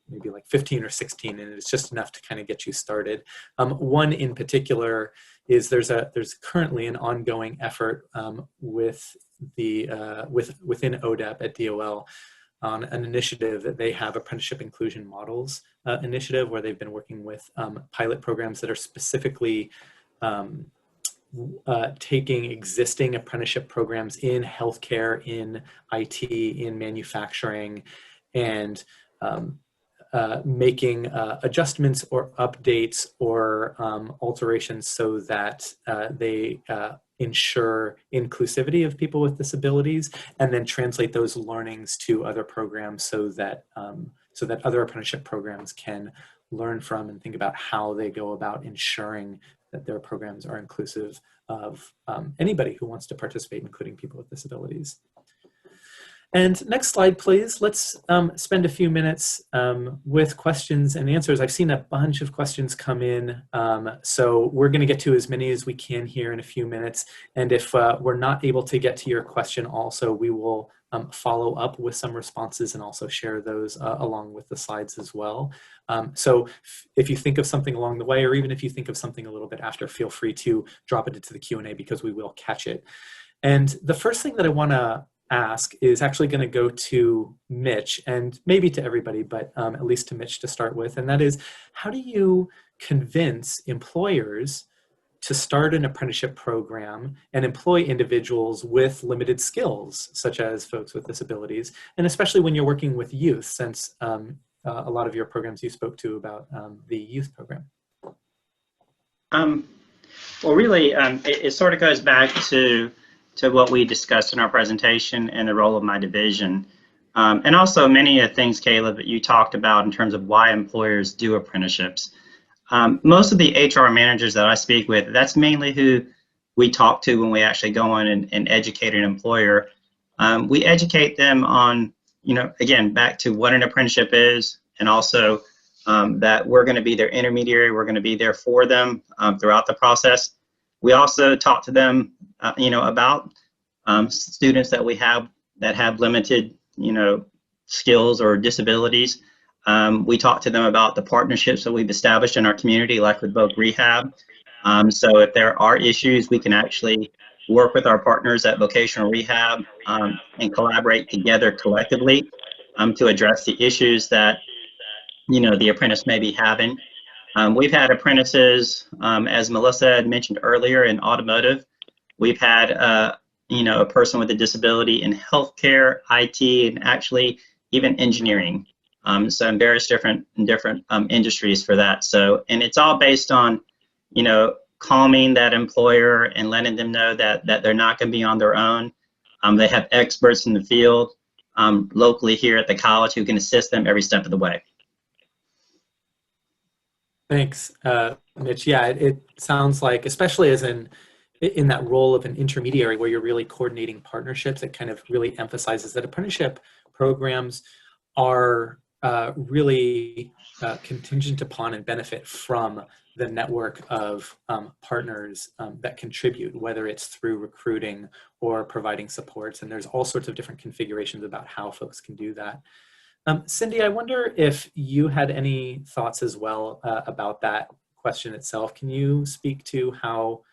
maybe like 15 or 16, and it's just enough to kind of get you started. One in particular is there's currently an ongoing effort within ODEP at DOL on an initiative that they have, Apprenticeship Inclusion Models initiative, where they've been working with pilot programs that are specifically taking existing apprenticeship programs in healthcare, in IT, in manufacturing, and making adjustments or updates or alterations so that they ensure inclusivity of people with disabilities, and then translate those learnings to other programs so that other apprenticeship programs can learn from and think about how they go about ensuring that their programs are inclusive of anybody who wants to participate, including people with disabilities. And next slide, please. Let's spend a few minutes with questions and answers. I've seen a bunch of questions come in, so we're going to get to as many as we can here in a few minutes. And if we're not able to get to your question also, we will follow up with some responses and also share those along with the slides as well. So if you think of something along the way, or even if you think of something a little bit after, feel free to drop it into the Q&A because we will catch it. And the first thing that I want to ask is actually going to go to Mitch, and maybe to everybody, but at least to Mitch to start with. And that is, how do you convince employers to start an apprenticeship program and employ individuals with limited skills, such as folks with disabilities, and especially when you're working with youth, since a lot of your programs you spoke to about the youth program? Well, really, it sort of goes back to what we discussed in our presentation and the role of my division. And also many of the things, Caleb, that you talked about in terms of why employers do apprenticeships. Most of the HR managers that I speak with, that's mainly who we talk to when we actually go on and educate an employer. We educate them on, again, back to what an apprenticeship is, and also that we're going to be their intermediary, we're going to be there for them throughout the process. We also talk to them, about students that we have that have limited, skills or disabilities. We talk to them about the partnerships that we've established in our community, like with Voc Rehab. So if there are issues, we can actually work with our partners at vocational rehab and collaborate together collectively to address the issues that, the apprentice may be having. We've had apprentices, as Melissa had mentioned earlier, in automotive. We've had, a person with a disability in healthcare, IT, and actually even engineering. So in various different industries for that. So, and it's all based on, calming that employer and letting them know that they're not going to be on their own. They have experts in the field locally here at the college who can assist them every step of the way. Thanks, Mitch. Yeah, it sounds like, especially as in that role of an intermediary where you're really coordinating partnerships, it kind of really emphasizes that apprenticeship programs are really contingent upon and benefit from the network of partners that contribute, whether it's through recruiting or providing supports. And there's all sorts of different configurations about how folks can do that. Cindy, I wonder if you had any thoughts as well about that question itself. Can you speak to how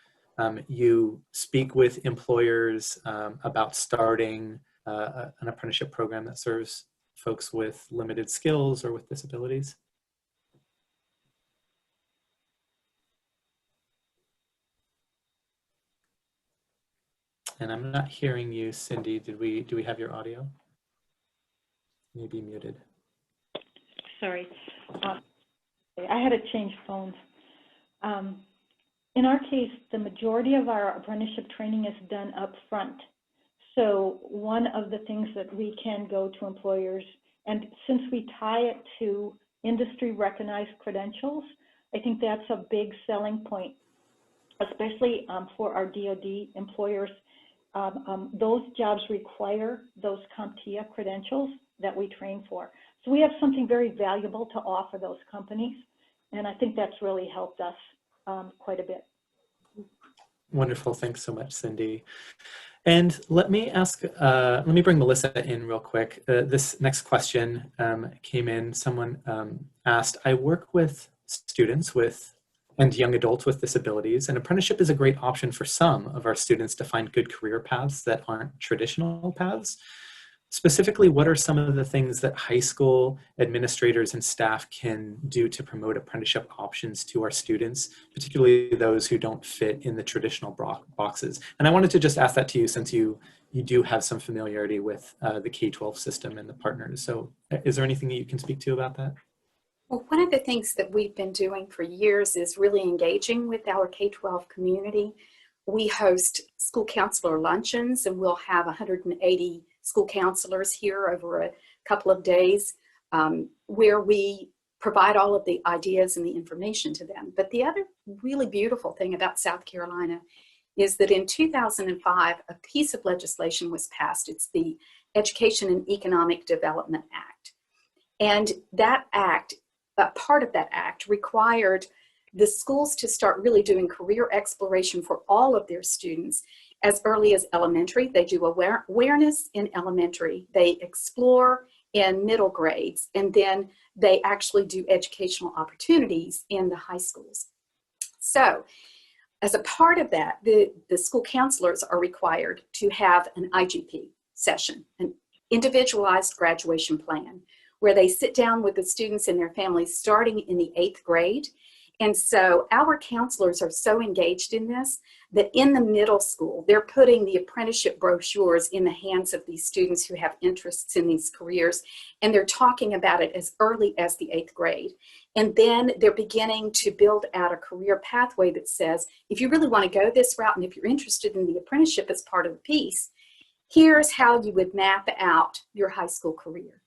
you speak with employers about starting an apprenticeship program that serves folks with limited skills or with disabilities? And I'm not hearing you, Cindy. Do we have your audio? Maybe muted. Sorry, I had to change phones. In our case, the majority of our apprenticeship training is done up front. So one of the things that we can go to employers, and since we tie it to industry recognized credentials, I think that's a big selling point, especially for our DoD employers. Those jobs require those CompTIA credentials that we train for. So we have something very valuable to offer those companies. And I think that's really helped us quite a bit. Wonderful. Thanks so much, Cindy. And let me bring Melissa in real quick. This next question came in. Someone asked, I work with students and young adults with disabilities, and apprenticeship is a great option for some of our students to find good career paths that aren't traditional paths. Specifically, what are some of the things that high school administrators and staff can do to promote apprenticeship options to our students, particularly those who don't fit in the traditional boxes? And I wanted to just ask that to you, since you do have some familiarity with the K-12 system and the partners. So is there anything that you can speak to about that? Well, one of the things that we've been doing for years is really engaging with our K-12 community. We host school counselor luncheons, and we'll have 180 school counselors here over a couple of days where we provide all of the ideas and the information to them. But the other really beautiful thing about South Carolina is that in 2005, a piece of legislation was passed. It's the Education and Economic Development Act. And that act, part of that act required the schools to start really doing career exploration for all of their students as early as elementary. They do awareness in elementary, they explore in middle grades, and then they actually do educational opportunities in the high schools. So as a part of that, the school counselors are required to have an IGP session, an individualized graduation plan, where they sit down with the students and their families starting in the 8th grade. And so our counselors are so engaged in this that in the middle school, they're putting the apprenticeship brochures in the hands of these students who have interests in these careers, and they're talking about it as early as the 8th grade. And then they're beginning to build out a career pathway that says, if you really want to go this route, and if you're interested in the apprenticeship as part of the piece, here's how you would map out your high school career.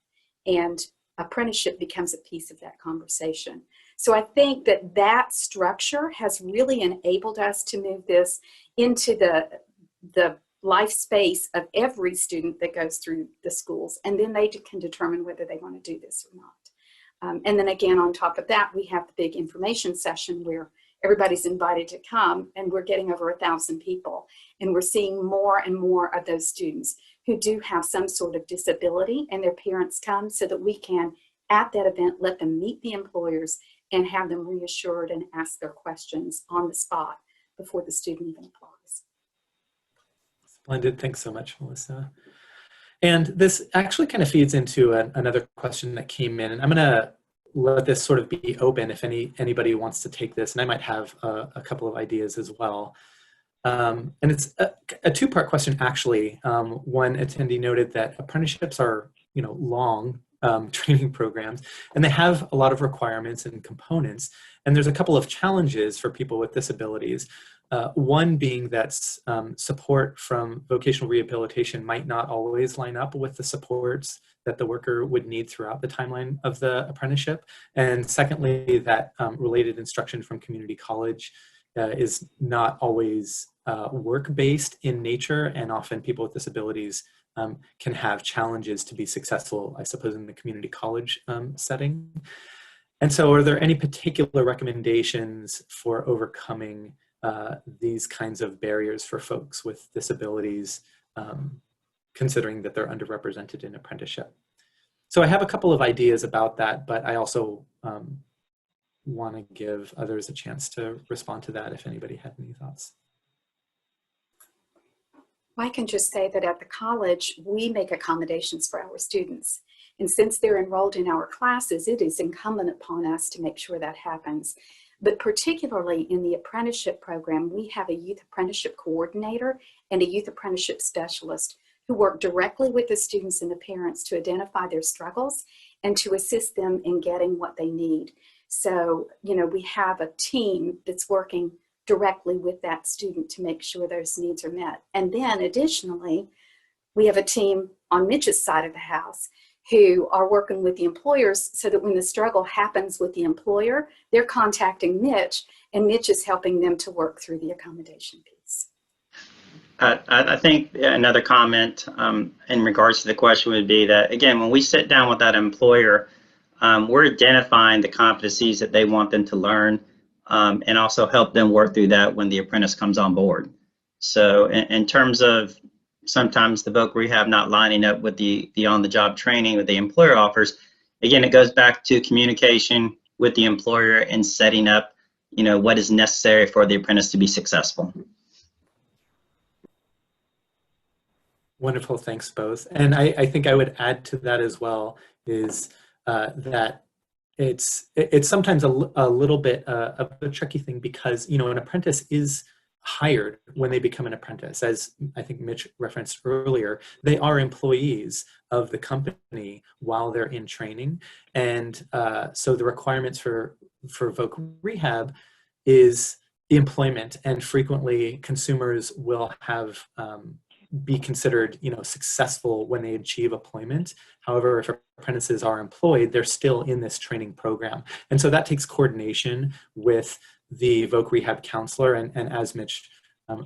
And apprenticeship becomes a piece of that conversation. So I think that that structure has really enabled us to move this into the life space of every student that goes through the schools, and then they can determine whether they want to do this or not. And then again, on top of that, we have the big information session where everybody's invited to come, and we're getting over 1,000 people, and we're seeing more and more of those students who do have some sort of disability, and their parents come so that we can, at that event, let them meet the employers and have them reassured and ask their questions on the spot before the student even applies. Splendid. Thanks so much, Melissa. And this actually kind of feeds into another question that came in, and I'm going to let this sort of be open if anybody wants to take this, and I might have a couple of ideas as well. And it's a two-part question, actually. One attendee noted that apprenticeships are, long training programs, and they have a lot of requirements and components. And there's a couple of challenges for people with disabilities. One being that support from vocational rehabilitation might not always line up with the supports that the worker would need throughout the timeline of the apprenticeship. And secondly, that related instruction from community college is not always work-based in nature, and often people with disabilities can have challenges to be successful, I suppose, in the community college setting. And so are there any particular recommendations for overcoming these kinds of barriers for folks with disabilities, considering that they're underrepresented in apprenticeship? So I have a couple of ideas about that, but I also want to give others a chance to respond to that if anybody had any thoughts. I can just say that at the college, we make accommodations for our students. And since they're enrolled in our classes, it is incumbent upon us to make sure that happens. But particularly in the apprenticeship program, we have a youth apprenticeship coordinator and a youth apprenticeship specialist who work directly with the students and the parents to identify their struggles and to assist them in getting what they need. So, you know, we have a team that's working directly with that student to make sure those needs are met. And then additionally, we have a team on Mitch's side of the house who are working with the employers so that when the struggle happens with the employer, they're contacting Mitch, and Mitch is helping them to work through the accommodation piece. I think another comment in regards to the question would be that, again, when we sit down with that employer, we're identifying the competencies that they want them to learn, and also help them work through that when the apprentice comes on board. So in terms of sometimes the voc rehab not lining up with the on-the-job training that the employer offers, again, it goes back to communication with the employer and setting up, you know, what is necessary for the apprentice to be successful. Wonderful, thanks both. And I think I would add to that as well is that it's sometimes a little bit of a tricky thing because, you know, an apprentice is hired when they become an apprentice. As I think Mitch referenced earlier, they are employees of the company while they're in training. And so the requirements for voc rehab is employment, and frequently consumers will have be considered, you know, successful when they achieve employment. However, if apprentices are employed, they're still in this training program. And so that takes coordination with the voc rehab counselor. And as Mitch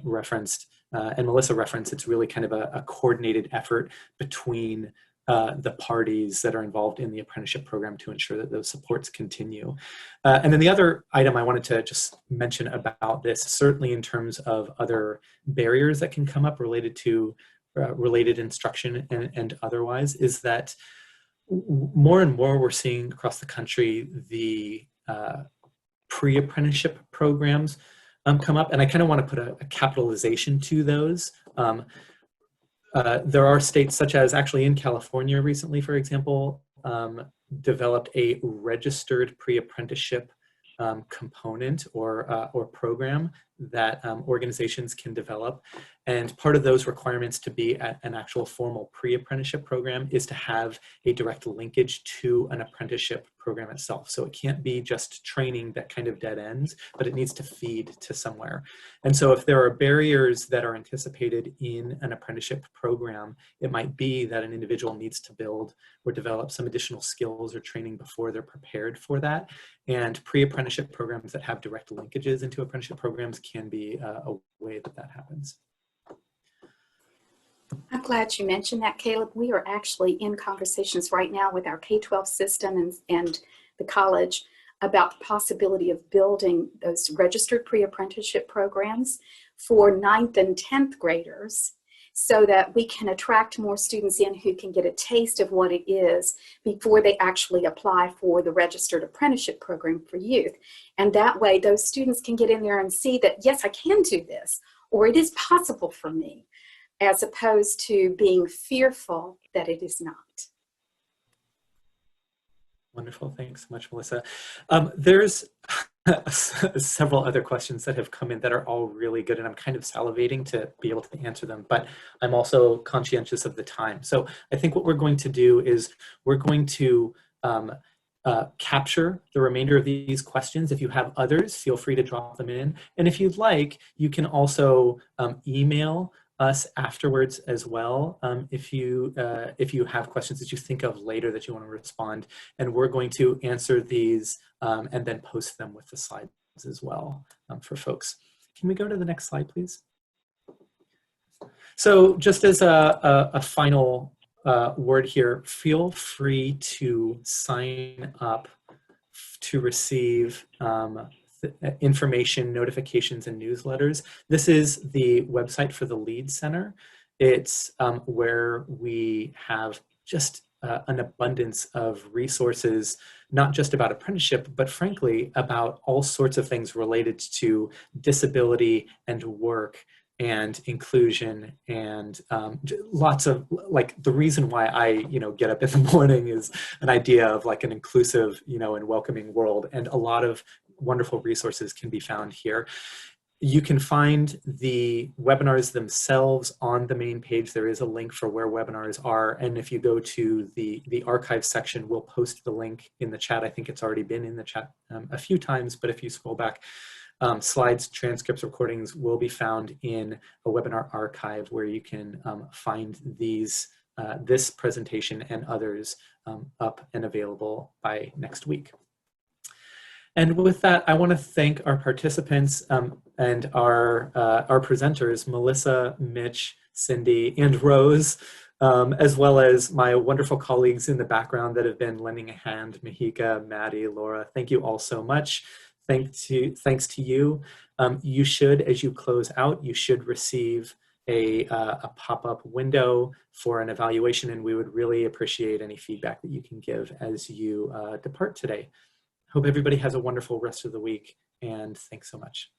referenced and Melissa referenced, it's really kind of a coordinated effort between the parties that are involved in the apprenticeship program to ensure that those supports continue. And then the other item I wanted to just mention about this, certainly in terms of other barriers that can come up related to related instruction and otherwise, is that more and more we're seeing across the country the pre-apprenticeship programs come up, and I kind of want to put a capitalization to those. There are states such as, actually in California recently, for example, developed a registered pre-apprenticeship component or program that organizations can develop. And part of those requirements to be at an actual formal pre-apprenticeship program is to have a direct linkage to an apprenticeship program itself. So it can't be just training that kind of dead ends, but it needs to feed to somewhere. And so if there are barriers that are anticipated in an apprenticeship program, it might be that an individual needs to build or develop some additional skills or training before they're prepared for that. And pre-apprenticeship programs that have direct linkages into apprenticeship programs can be a way that that happens. I'm glad you mentioned that, Caleb. We are actually in conversations right now with our K-12 system and the college about the possibility of building those registered pre-apprenticeship programs for 9th and 10th graders so that we can attract more students in who can get a taste of what it is before they actually apply for the registered apprenticeship program for youth. And that way those students can get in there and see that, yes, I can do this, or it is possible for me, as opposed to being fearful that it is not. Wonderful, thanks so much, Melissa. There's several other questions that have come in that are all really good, and I'm kind of salivating to be able to answer them, but I'm also conscientious of the time. So I think what we're going to do is we're going to capture the remainder of these questions. If you have others, feel free to drop them in. And if you'd like, you can also email us afterwards as well, if you have questions that you think of later that you want to respond, and we're going to answer these and then post them with the slide as well for folks. Can we go to the next slide, please? So just as a final word here, feel free to sign up to receive information, notifications, and newsletters. This is the website for the Lead Center. It's where we have just an abundance of resources, not just about apprenticeship, but frankly, about all sorts of things related to disability and work and inclusion, and lots of, like, the reason why I get up in the morning is an idea of like an inclusive and welcoming world, and a lot of wonderful resources can be found here. You can find the webinars themselves on the main page. There is a link for where webinars are, and if you go to the archive section, we'll post the link in the chat. I think it's already been in the chat a few times, but if you scroll back, slides, transcripts, recordings will be found in a webinar archive where you can find these, this presentation and others up and available by next week. And with that, I want to thank our participants and our presenters, Melissa, Mitch, Cindy, and Rose, as well as my wonderful colleagues in the background that have been lending a hand, Mahika, Maddie, Laura. Thank you all so much. Thanks to you. You should, as you close out, you should receive a pop-up window for an evaluation, and we would really appreciate any feedback that you can give as you depart today. Hope everybody has a wonderful rest of the week, and thanks so much.